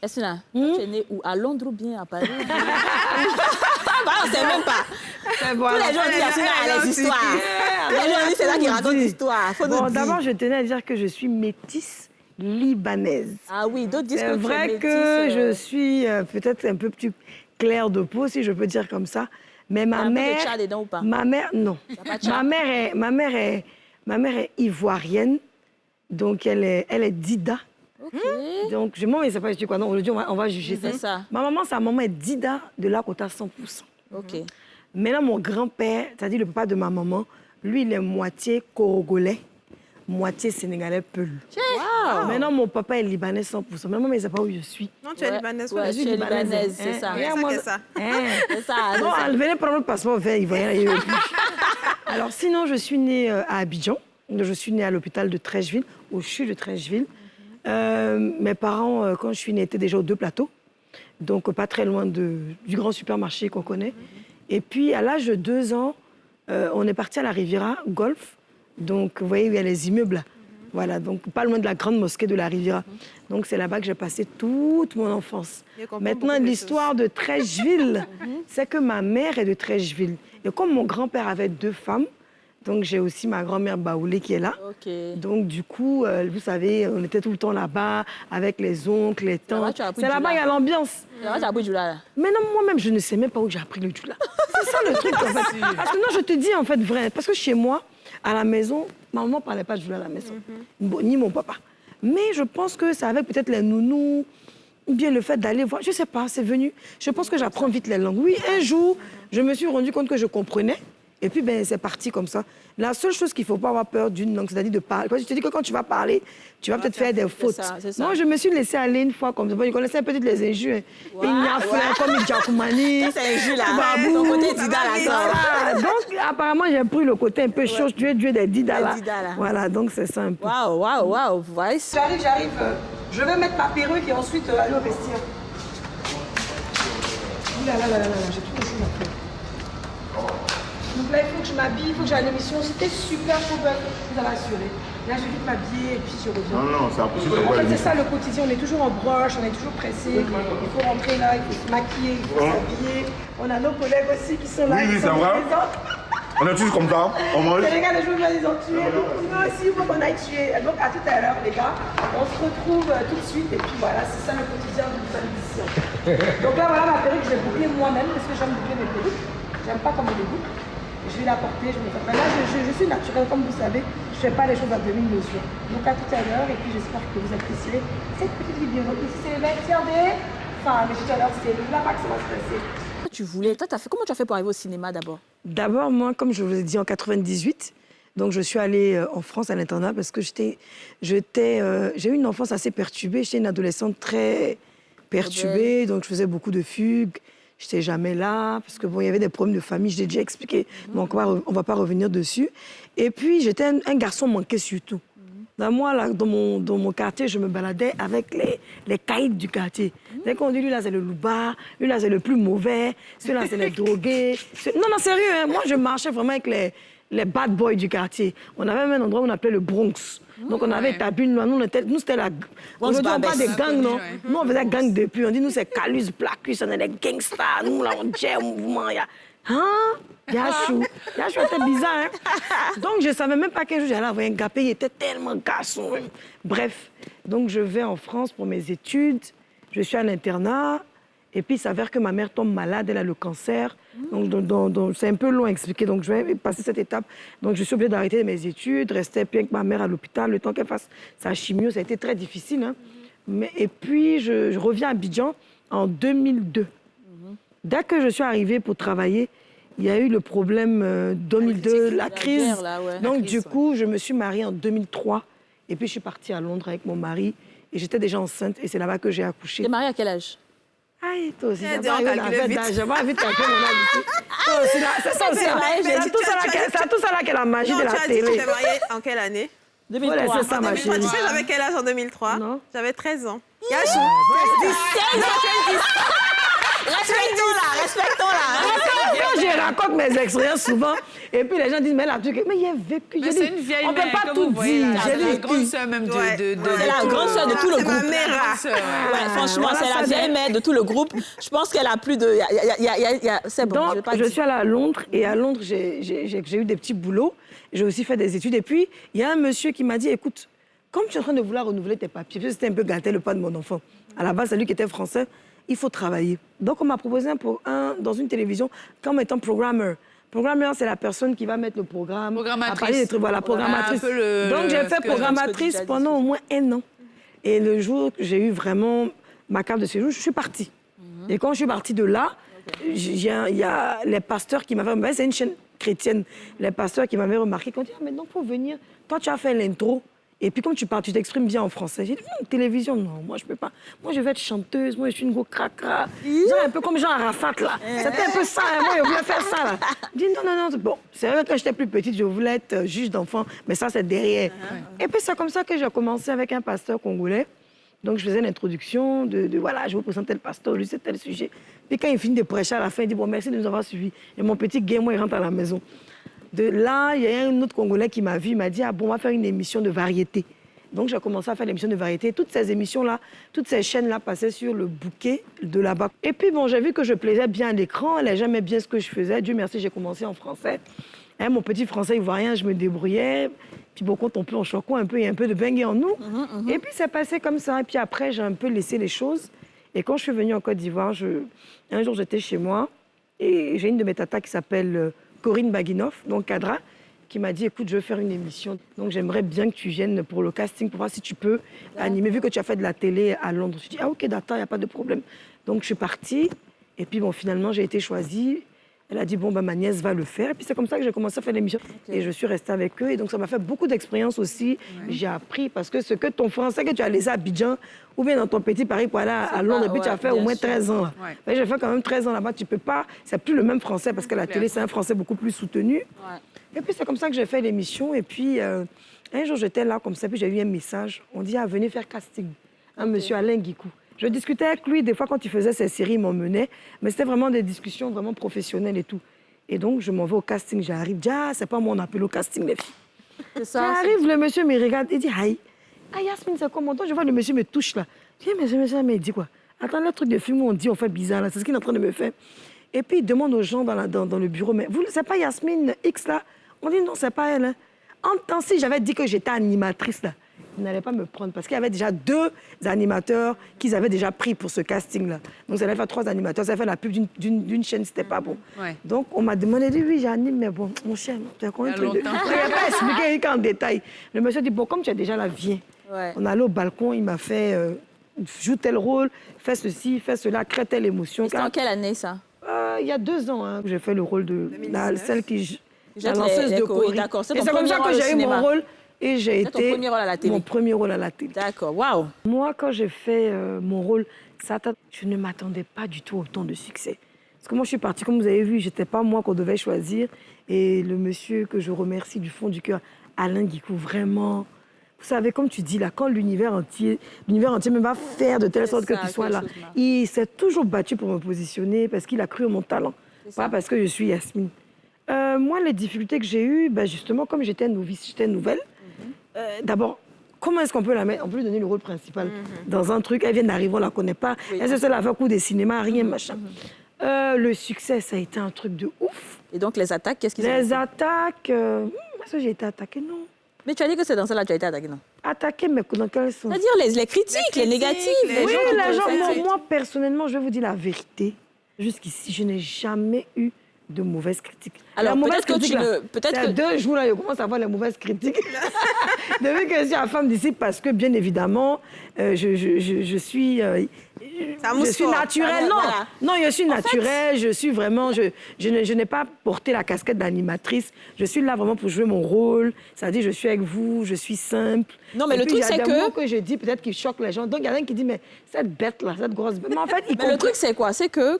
Est-ce que tu es née où? À Londres ou bien à Paris? On ne sait même pas. Tous les gens disent Yassina a les histoires. Les gens disent c'est là qui raconte l'histoire. Bon, d'abord, je tenais à dire que je suis métisse libanaise. Ah oui, d'autres disent que tu es vrai métisse, que je suis peut-être un peu plus claire de peau, si je peux dire comme ça. Mais ma mère... Tu as un peu de Tchad dedans ou pas? Ma mère, non. Ma mère est ivoirienne, donc elle est Dida. Okay. Donc, je m'en sais pas quoi. Non, aujourd'hui, on va juger ça. Ma maman, sa maman est Dida de Lakota 100%. Ok. Maintenant, mon grand-père, c'est-à-dire le papa de ma maman, lui, il est moitié congolais, moitié sénégalais peul. Wow. Maintenant, mon papa est libanais 100%. Maman, mais ne sait pas où je suis. Non, tu es libanaise. Ouais, tu es libanaise, c'est ça. C'est ça. C'est ça. Non, elle venait prendre le passeport vert ivoirien. Alors, sinon, je suis née à Abidjan. Je suis née à l'hôpital de Trècheville, au CHU de Trècheville. Mes parents, quand je suis née, étaient déjà aux 2 plateaux. Donc, pas très loin du grand supermarché qu'on connaît. Et puis, à l'âge de 2 ans, on est parti à la Riviera, Golf. Donc, vous voyez, où il y a les immeubles là. Voilà, donc pas loin de la grande mosquée de la Riviera. Donc, c'est là-bas que j'ai passé toute mon enfance. Maintenant, l'histoire de Trècheville, c'est que ma mère est de Trècheville. Et comme mon grand-père avait 2 femmes, donc j'ai aussi ma grand-mère Baoulé qui est là. Okay. Donc, du coup, vous savez, on était tout le temps là-bas avec les oncles, les tantes. C'est là-bas, il y a l'ambiance. Là-bas, tu as appris du là. Mais non, moi-même, je ne sais même pas où j'ai appris le djoula. C'est ça le truc, en fait. Parce que non, je te dis, en fait, vrai. Parce que chez moi, à la maison, ma maman ne parlait pas de djoula à la maison. Ni mon papa. Mais je pense que c'est avec peut-être les nounous, ou bien le fait d'aller voir. Je ne sais pas, c'est venu. Je pense que j'apprends vite les langues. Oui, un jour, je me suis rendu compte que je comprenais. Et puis, ben, c'est parti comme ça. La seule chose qu'il ne faut pas avoir peur d'une langue, c'est-à-dire de parler. Parce que je te dis que quand tu vas parler, tu vas peut-être faire des fautes. C'est ça. Moi, je me suis laissée aller une fois comme ça. Je connaissais peut-être les injures. Il y a comme il Djakoumani. C'est injure là. Ton côté Dida là. Donc, apparemment, j'ai pris le côté un peu chaud. Tu es Dieu des Dida là. Voilà, donc c'est ça un peu. Waouh. J'arrive. Je vais mettre ma perruque et ensuite aller au vestiaire. Là, j'ai tout aussi ma perruque. Donc là, il faut que je m'habille, il faut que j'aille à l'émission. C'était super beau, vous avez assuré. Là, je vais vite m'habiller et puis je reviens. Non, c'est impossible. En fait, c'est ça le quotidien. On est toujours en broche, on est toujours pressé. Il faut rentrer là, il faut se maquiller, il faut s'habiller. On a nos collègues aussi qui sont là. Oui, c'est vrai. On est tous comme ça. On mange. Les gars, les jours, ils ont tué. Donc, nous aussi, il faut qu'on aille tuer. Donc, à tout à l'heure, les gars. On se retrouve tout de suite. Et puis voilà, c'est ça le quotidien d'une famille d'ici. Donc là, voilà ma perruque. Je l'ai bouclée moi-même parce que j'aime boucler mes perruques. J'aime pas comme on les boucle. Je vais la porter, je me fais pas. Là, je suis naturelle, comme vous savez. Je ne fais pas les choses à demi-mesure. Donc, à tout à l'heure. Et puis, j'espère que vous apprécierez cette petite vidéo. Ici, c'est les vestiaires des femmes. Et tout à l'heure, c'est là-bas que ça va se passer. Comment tu as fait pour arriver au cinéma d'abord? D'abord, moi, comme je vous ai dit, en 98, donc je suis allée en France à l'internat parce que j'ai eu une enfance assez perturbée. J'étais une adolescente très perturbée, donc je faisais beaucoup de fugues. Je n'étais jamais là parce que bon, il y avait des problèmes de famille, je l'ai déjà expliqué, donc on ne va pas revenir dessus. Et puis, j'étais un garçon manqué surtout. Moi, là, dans mon quartier, je me baladais avec les caïds du quartier. Dès qu'on dit, lui, là, c'est le loupard, lui, là, c'est le plus mauvais, celui-là, c'est les drogués. Non, sérieux, hein, moi, je marchais vraiment avec les bad boys du quartier. On avait même un endroit où on appelait le Bronx. Donc, on avait établi, nous, c'était la... On ne dit pas des gangs, non. Nous, on faisait gang depuis. On dit, nous, c'est Calus, Blackus, on est des gangsters. Nous, là, on gère un mouvement. Yachou était bizarre, hein? Donc, je ne savais même pas qu'un jour j'allais avoir un gars. Il était tellement garçon. Bref, donc je vais en France pour mes études. Je suis à l'internat. Et puis, il s'avère que ma mère tombe malade. Elle a le cancer. Donc, c'est un peu long à expliquer. Donc, je vais passer cette étape. Donc, je suis obligée d'arrêter mes études, rester puis avec ma mère à l'hôpital, le temps qu'elle fasse sa chimio. Ça a été très difficile, hein? Et puis, je reviens à Abidjan en 2002. Dès que je suis arrivée pour travailler, il y a eu le problème 2002, la crise. Guerre, là, ouais. Donc, du coup, je me suis mariée en 2003. Et puis, je suis partie à Londres avec mon mari. Et j'étais déjà enceinte. Et c'est là-bas que j'ai accouché. Tu es mariée à quel âge? Aïe, toi aussi, J'ai pas vite calculer mon âge ici. Toi aussi, c'est ça aussi. C'est tout ça là qui est la magie de la télé. Tu t'es mariée en quelle année? 2003. Voilà, c'est ça, ma chérie. Tu sais, j'avais quel âge en 2003? Non. J'avais 13 ans. Yachou. Respectons-la. je raconte mes expériences souvent, et puis les gens disent, mais là, mais il a vécu. Mais c'est une vieille on ne peut mère, pas comme tout vous voyez, dire. là. J'ai C'est la vécu. grande sœur même de... Ouais. C'est la grande sœur de tout le C'est ma groupe. mère. Ouais, franchement, Voilà, c'est la ça vieille donne. mère de tout le groupe. Je pense qu'elle a plus de... C'est bon, Donc, vais pas je dire. suis allée à Londres, et à Londres, j'ai eu des petits boulots. J'ai aussi fait des études. Et puis, il y a un monsieur qui m'a dit, écoute, comme tu es en train de vouloir renouveler tes papiers, parce que c'était un peu gâté le pas de mon enfant. À la base, c'est lui qui était français. Il faut travailler. Donc, on m'a proposé dans une télévision comme étant programmeur. Programmeur, c'est la personne qui va mettre le programme. Programmatrice. à parler des trucs, voilà, programmatrice. Un peu le- Donc, j'ai ce fait que- programmatrice ce que tu as dit, pendant au moins 1 an. Et le jour que j'ai eu vraiment ma carte de séjour, je suis partie. Et quand je suis partie de là, il y a les pasteurs qui m'avaient remarqué, c'est une chaîne chrétienne, les pasteurs qui m'avaient remarqué, qui ont dit, ah, maintenant, il faut venir. Toi, tu as fait l'intro. Et puis, comme tu parles, tu t'exprimes bien en français. J'ai dit, télévision, non, moi, je peux pas. Moi, je vais être chanteuse. Moi, je suis une go cracra. Genre un peu comme Jean Arafat, là. C'était un peu ça. Hein. Moi, je voulais faire ça, là. Je dis, non, non, non. Bon, c'est vrai que quand j'étais plus petite, je voulais être juge d'enfant. Mais ça, c'est derrière. Et puis, c'est comme ça que j'ai commencé avec un pasteur congolais. Donc, je faisais l'introduction de voilà, je vous présente tel pasteur, lui, c'est tel sujet. Puis, quand il finit de prêcher à la fin, il dit, bon, merci de nous avoir suivis. Et mon petit gay, moi, il rentre à la maison. De là, il y a un autre Congolais qui m'a vu, il m'a dit, ah bon, on va faire une émission de variété. Donc, j'ai commencé à faire l'émission de variété. Toutes ces émissions-là, toutes ces chaînes-là passaient sur le bouquet de là-bas. Et puis, bon, j'ai vu que je plaisais bien à l'écran. Les gens aimaient bien ce que je faisais. Dieu merci, j'ai commencé en français. Hein, mon petit français ivoirien, je me débrouillais. Puis, bon, quand on peut en choco un peu, il y a un peu de bengue en nous. Et puis, c'est passé comme ça. Et puis après, j'ai un peu laissé les choses. Et quand je suis venue en Côte d'Ivoire, un jour, j'étais chez moi. Et j'ai une de mes tatas qui s'appelle Corinne Baguinoff, donc cadra, qui m'a dit, écoute, je veux faire une émission. Donc, j'aimerais bien que tu viennes pour le casting, pour voir si tu peux animer, vu que tu as fait de la télé à Londres. Je dis, ah ok, d'accord, il n'y a pas de problème. Donc, je suis partie. Et puis, bon, finalement, j'ai été choisie. Elle a dit, bon, ben, ma nièce va le faire. Et puis, c'est comme ça que j'ai commencé à faire l'émission. Et je suis restée avec eux. Et donc, ça m'a fait beaucoup d'expérience aussi. J'ai appris, parce que ce que ton français que tu as laissé à Abidjan, ou bien dans ton petit Paris pour aller à Londres, et puis tu as fait au moins 13 ans. Là. Ouais. Mais j'ai fait quand même 13 ans là-bas. Tu peux pas... C'est plus le même français, parce que la télé, c'est un français beaucoup plus soutenu. Ouais. Et puis, c'est comme ça que j'ai fait l'émission. Et puis, un jour, j'étais là comme ça, puis j'ai eu un message. On dit, ah, venez faire casting. Un monsieur Alain Guicou. Je discutais avec lui, des fois, quand il faisait ses séries, il m'emmenait. Mais c'était vraiment des discussions vraiment professionnelles et tout. Et donc, je m'en vais au casting. J'arrive, je dis, ah, c'est pas moi, on appelle au casting, les filles. C'est ça. J'arrive, le monsieur me regarde, il dit, aïe. Ah, Yasmine, c'est comment? Donc, je vois le monsieur me touche là. Je dis, mais ce monsieur, mais il dit quoi? Attends, le truc de film où on dit, on fait bizarre là, c'est ce qu'il est en train de me faire. Et puis, il demande aux gens dans le bureau, mais vous, c'est pas Yasmine X là? On dit, non, c'est pas elle. Hein. En temps, si j'avais dit que j'étais animatrice là, ils n'allaient pas me prendre parce qu'il y avait déjà 2 animateurs qu'ils avaient déjà pris pour ce casting-là. Donc, ça allait faire 3 animateurs, ça allait faire la pub d'une chaîne, c'était pas bon. Ouais. Donc, on m'a demandé, oui, j'anime, mais bon, mon cher, tu as combien de trucs de... longtemps. Il n'a pas expliqué en détail. Le monsieur dit, bon, comme tu es déjà là, viens. Ouais. On est allé au balcon, il m'a fait, joue tel rôle, fais ceci, fais cela, crée telle émotion. C'était en quelle année, ça? Il y a 2 ans, hein, que j'ai fait le rôle de 2019. celle qui... Jette la lanceuse les de Coris, Coris. d'accord. C'est Et ton c'est comme premier ça que rôle au j'ai eu cinéma. mon rôle et j'ai C'est ton été... premier rôle à la télé. Mon premier rôle à la télé. D'accord, waouh. Moi, quand j'ai fait mon rôle, je ne m'attendais pas du tout à autant de succès. Parce que moi, je suis partie, comme vous avez vu, je n'étais pas moi qu'on devait choisir. Et le monsieur que je remercie du fond du cœur, Alain Guicou, vraiment... Vous savez, comme tu dis là, quand l'univers entier même va faire de telle sorte que ça, tu sois quelque là, chose marche. il s'est toujours battu pour me positionner parce qu'il a cru en mon talent. ça. Pas parce que je suis Yasmine. Moi, les difficultés que j'ai eues, ben justement, comme j'étais novice, j'étais nouvelle, d'abord, comment est-ce qu'on peut la mettre? On peut lui donner le rôle principal dans un truc. Elle vient d'arriver, on ne la connaît pas. Oui. Elle se seule à faire coup des cinémas, rien, machin. Le succès, ça a été un truc de ouf. Et donc, les attaques, qu'est-ce qu'ils ont Les fait? attaques, est-ce que j'ai été attaquée? Non. Mais tu as dit que c'est dans celle-là que tu as été attaquée, non? Attaquée, mais dans quel sens? C'est-à-dire les critiques, les négatives. les Oui, gens qui les te gens, critiquent. moi, personnellement, je vais vous dire la vérité. Jusqu'ici, je n'ai jamais eu de mauvaises critiques. Alors, La mauvaise peut-être que critique, tu là, ne- peut-être c'est que- 2 jours, là, je commence à avoir les mauvaises critiques. Depuis que je suis la femme d'ici, parce que, bien évidemment, je suis... Ça mousse je suis fort. naturelle, non, Voilà. non, je suis naturelle, je suis vraiment, je n'ai pas porté la casquette d'animatrice, je suis là vraiment pour jouer mon rôle, c'est-à-dire je suis avec vous, je suis simple. Non, mais Et le puis, truc, il y a c'est des que- mots que je dis peut-être qui choquent les gens, donc il y en a un qui dit, mais cette bête-là, cette grosse bête, mais en fait, il Mais le comprend. truc, c'est quoi? C'est que